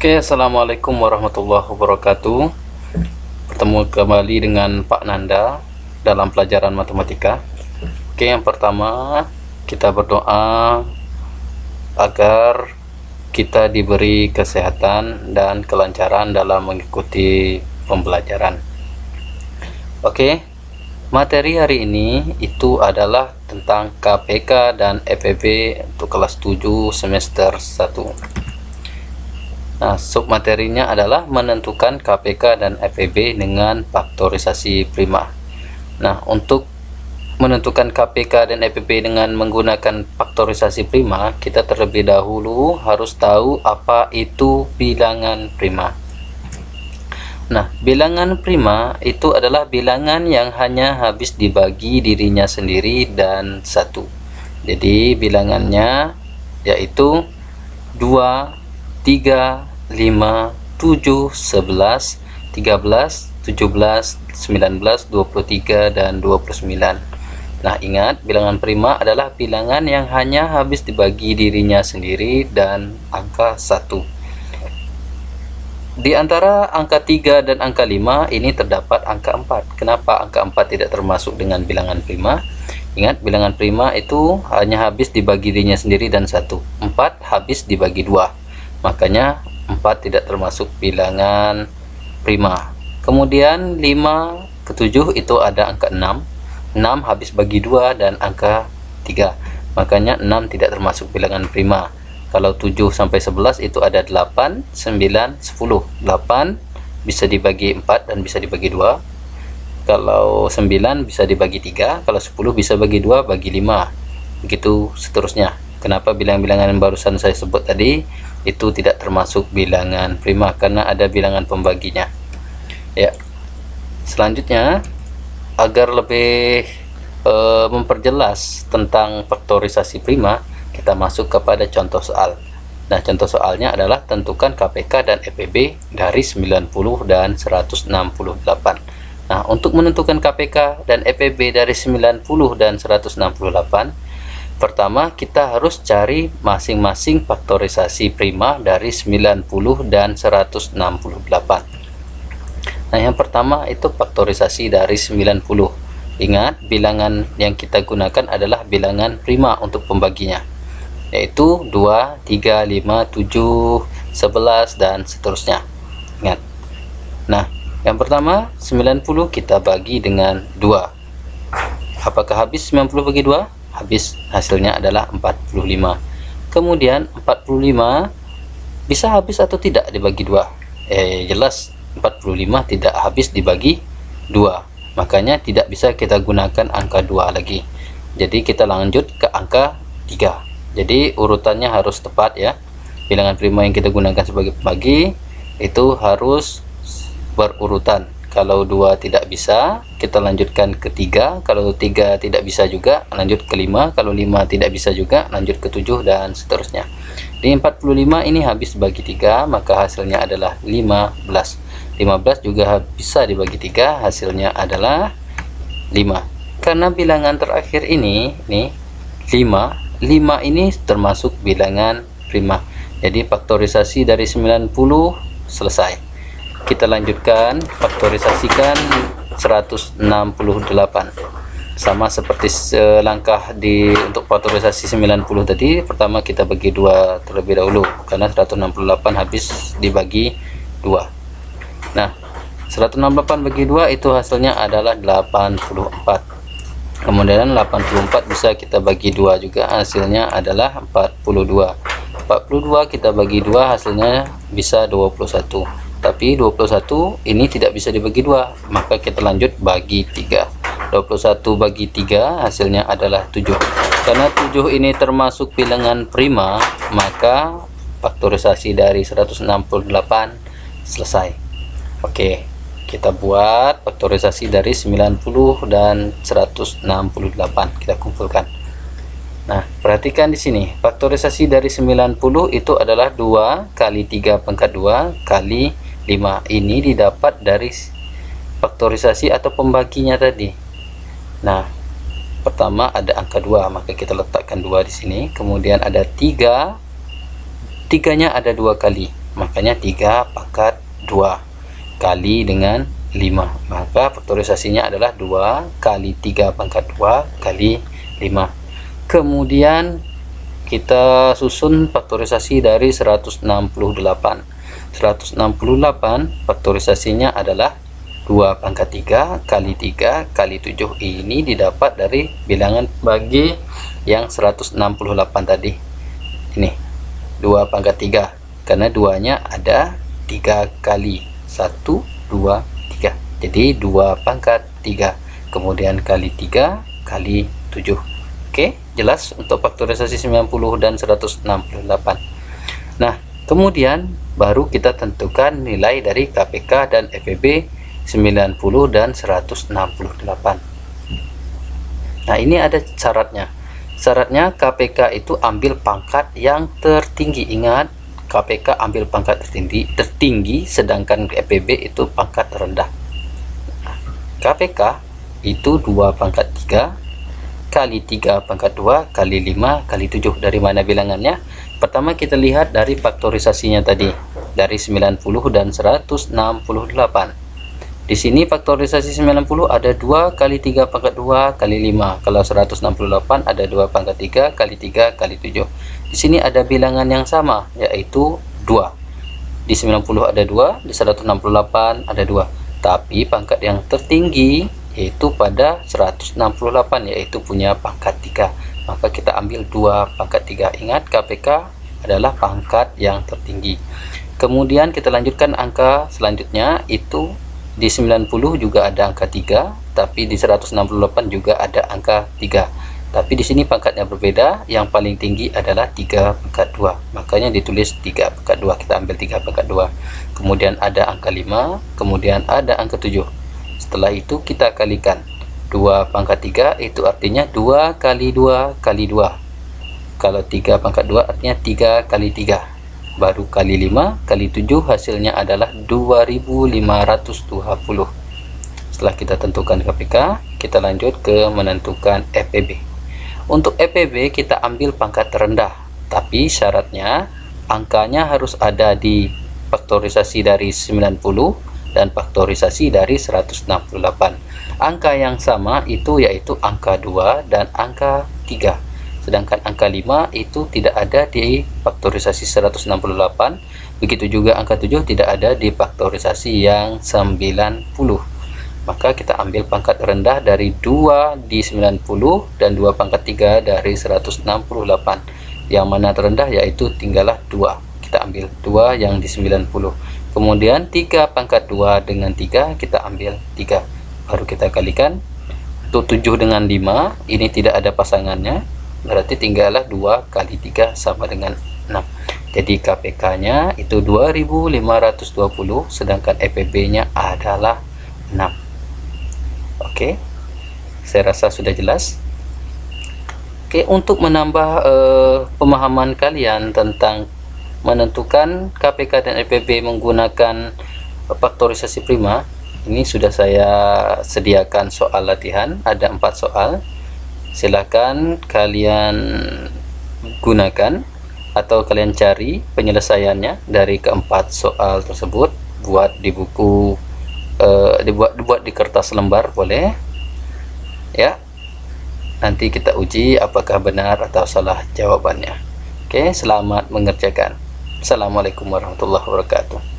Oke, assalamualaikum warahmatullahi wabarakatuh. Bertemu kembali dengan Pak Nanda dalam pelajaran matematika. Oke, yang pertama kita berdoa agar kita diberi kesehatan dan kelancaran dalam mengikuti pembelajaran. Oke, materi hari ini itu adalah tentang KPK dan EPB untuk kelas 7 semester 1. Nah, submaterinya adalah menentukan KPK dan EPB dengan faktorisasi prima. Nah, untuk menentukan KPK dan EPB dengan menggunakan faktorisasi prima, kita terlebih dahulu harus tahu apa itu bilangan prima. Nah, bilangan prima itu adalah bilangan yang hanya habis dibagi dirinya sendiri dan 1. Jadi, bilangannya yaitu 2, 3, 5, 7, 11, 13, 17, 19, 23, dan 29. Nah, ingat, bilangan prima adalah bilangan yang hanya habis dibagi dirinya sendiri dan angka 1. Di antara angka 3 dan angka 5 ini terdapat angka 4. Kenapa angka 4 tidak termasuk dengan bilangan prima? Ingat, bilangan prima itu hanya habis dibagi dirinya sendiri dan 1. 4 habis dibagi 2. Makanya 4 tidak termasuk bilangan prima. Kemudian 5 ke 7 itu ada angka 6. 6 habis bagi 2 dan angka 3. Makanya 6 tidak termasuk bilangan prima. Kalau 7 sampai 11 itu ada 8, 9, 10. 8 bisa dibagi 4 dan bisa dibagi 2. Kalau 9 bisa dibagi 3, kalau 10 bisa bagi 2, bagi 5. Begitu seterusnya. Kenapa bilangan-bilangan yang barusan saya sebut tadi itu tidak termasuk bilangan prima karena ada bilangan pembaginya. Ya. Selanjutnya, agar lebih memperjelas tentang faktorisasi prima, kita masuk kepada contoh soal. Nah, contoh soalnya adalah tentukan KPK dan EPB dari 90 dan 168. Nah, untuk menentukan KPK dan EPB dari 90 dan 168, pertama, kita harus cari masing-masing faktorisasi prima dari 90 dan 168. Nah, yang pertama itu faktorisasi dari 90. Ingat, bilangan yang kita gunakan adalah bilangan prima untuk pembaginya, yaitu 2, 3, 5, 7, 11, dan seterusnya. Ingat. Nah, yang pertama 90 kita bagi dengan 2. Apakah habis 90 bagi 2? Habis, hasilnya adalah 45. Kemudian 45 bisa habis atau tidak dibagi 2? Jelas 45 tidak habis dibagi 2. Makanya tidak bisa kita gunakan angka 2 lagi. Jadi kita lanjut ke angka 3. Jadi urutannya harus tepat ya. Bilangan prima yang kita gunakan sebagai pembagi itu harus berurutan. Kalau 2 tidak bisa, kita lanjutkan ke 3. Kalau 3 tidak bisa juga, lanjut ke 5. Kalau 5 tidak bisa juga, lanjut ke 7, dan seterusnya. Di 45 ini habis bagi 3, maka hasilnya adalah 15. 15 juga bisa dibagi 3, hasilnya adalah 5. Karena bilangan terakhir ini, nih, 5 ini termasuk bilangan prima. Jadi faktorisasi dari 90 selesai. Kita lanjutkan, faktorisasikan 168. Sama seperti selangkah untuk faktorisasi 90 tadi. Pertama kita bagi 2 terlebih dahulu karena 168 habis dibagi 2. Nah, 168 bagi 2 itu hasilnya adalah 84. Kemudian 84 bisa kita bagi 2 juga, hasilnya adalah 42. 42 kita bagi 2, hasilnya bisa 21. Tapi 21 ini tidak bisa dibagi 2, maka kita lanjut bagi 3. 21 bagi 3 hasilnya adalah 7. Karena 7 ini termasuk bilangan prima, maka faktorisasi dari 168 selesai. Oke, kita buat faktorisasi dari 90 dan 168. Kita kumpulkan. Nah, perhatikan di sini. Faktorisasi dari 90 itu adalah 2 kali 3 pangkat 2 kali 5. Ini didapat dari faktorisasi atau pembaginya tadi. Nah, pertama ada angka 2, maka kita letakkan 2 di sini. Kemudian ada 3. 3-nya ada 2 kali. makanya 3 pangkat 2 kali dengan 5, maka faktorisasinya adalah 2 kali 3 pangkat 2 kali 5. Kemudian kita susun faktorisasi dari 168. 168 faktorisasinya adalah 2 pangkat 3 kali 3 kali 7. Ini didapat dari bilangan bagi yang 168 tadi. Ini 2 pangkat 3 karena 2-nya ada 3 kali 1, 2, 3. Jadi 2 pangkat 3 kemudian kali 3 kali 7. Oke, jelas untuk faktorisasi 90 dan 168. Nah, kemudian baru kita tentukan nilai dari KPK dan FEB 90 dan 168. Nah, ini ada syaratnya. Syaratnya KPK itu ambil pangkat yang tertinggi. Ingat, KPK ambil pangkat tertinggi sedangkan FEB itu pangkat terendah. KPK itu 2 pangkat 3 kali 3 pangkat 2 kali 5 kali 7. Dari mana bilangannya? Pertama kita lihat dari faktorisasinya tadi, dari 90 dan 168. Di sini faktorisasi 90 ada 2 kali 3 pangkat 2 kali 5. Kalau 168 ada 2 pangkat 3 kali 3 kali 7. Di sini ada bilangan yang sama, yaitu 2. Di 90 ada 2, di 168 ada 2. Tapi pangkat yang tertinggi yaitu pada 168, yaitu punya pangkat 3. Maka kita ambil 2 pangkat 3. Ingat, KPK adalah pangkat yang tertinggi. Kemudian kita lanjutkan angka selanjutnya, itu di 90 juga ada angka 3, tapi di 168 juga ada angka 3. Tapi di sini pangkatnya berbeda, yang paling tinggi adalah 3 pangkat 2. Makanya ditulis 3 pangkat 2, kita ambil 3 pangkat 2. Kemudian ada angka 5, kemudian ada angka 7. Setelah itu kita kalikan 2 pangkat 3, itu artinya 2 kali 2 kali 2. Kalau 3 pangkat 2 artinya 3 kali 3. Baru kali 5 kali 7, hasilnya adalah 2520. Setelah kita tentukan KPK, kita lanjut ke menentukan FEB. Untuk FEB kita ambil pangkat terendah, tapi syaratnya angkanya harus ada di faktorisasi dari 90 dan faktorisasi dari 168. Angka yang sama itu yaitu angka 2 dan angka 3. Sedangkan angka 5 itu tidak ada di faktorisasi 168. Begitu juga angka 7 tidak ada di faktorisasi yang 90. Maka kita ambil pangkat rendah dari 2 di 90 dan 2 pangkat 3 dari 168. Yang mana terendah yaitu tinggallah 2. Kita ambil 2 yang di 90. Kemudian 3 pangkat 2 dengan 3, kita ambil 3. Baru kita kalikan. Untuk 7 dengan 5, ini tidak ada pasangannya. Berarti tinggallah 2 kali 3 sama dengan 6. Jadi KPK-nya itu 2520, sedangkan FEB-nya adalah 6. Oke, saya rasa sudah jelas. Oke, untuk menambah pemahaman kalian tentang menentukan KPK dan FEB menggunakan faktorisasi prima, ini sudah saya sediakan soal latihan, ada 4 soal. Silakan kalian gunakan atau kalian cari penyelesaiannya dari keempat soal tersebut. Buat di buku, dibuat di kertas lembar boleh ya. Nanti kita uji apakah benar atau salah jawabannya. Oke, selamat mengerjakan. Assalamualaikum warahmatullahi wabarakatuh.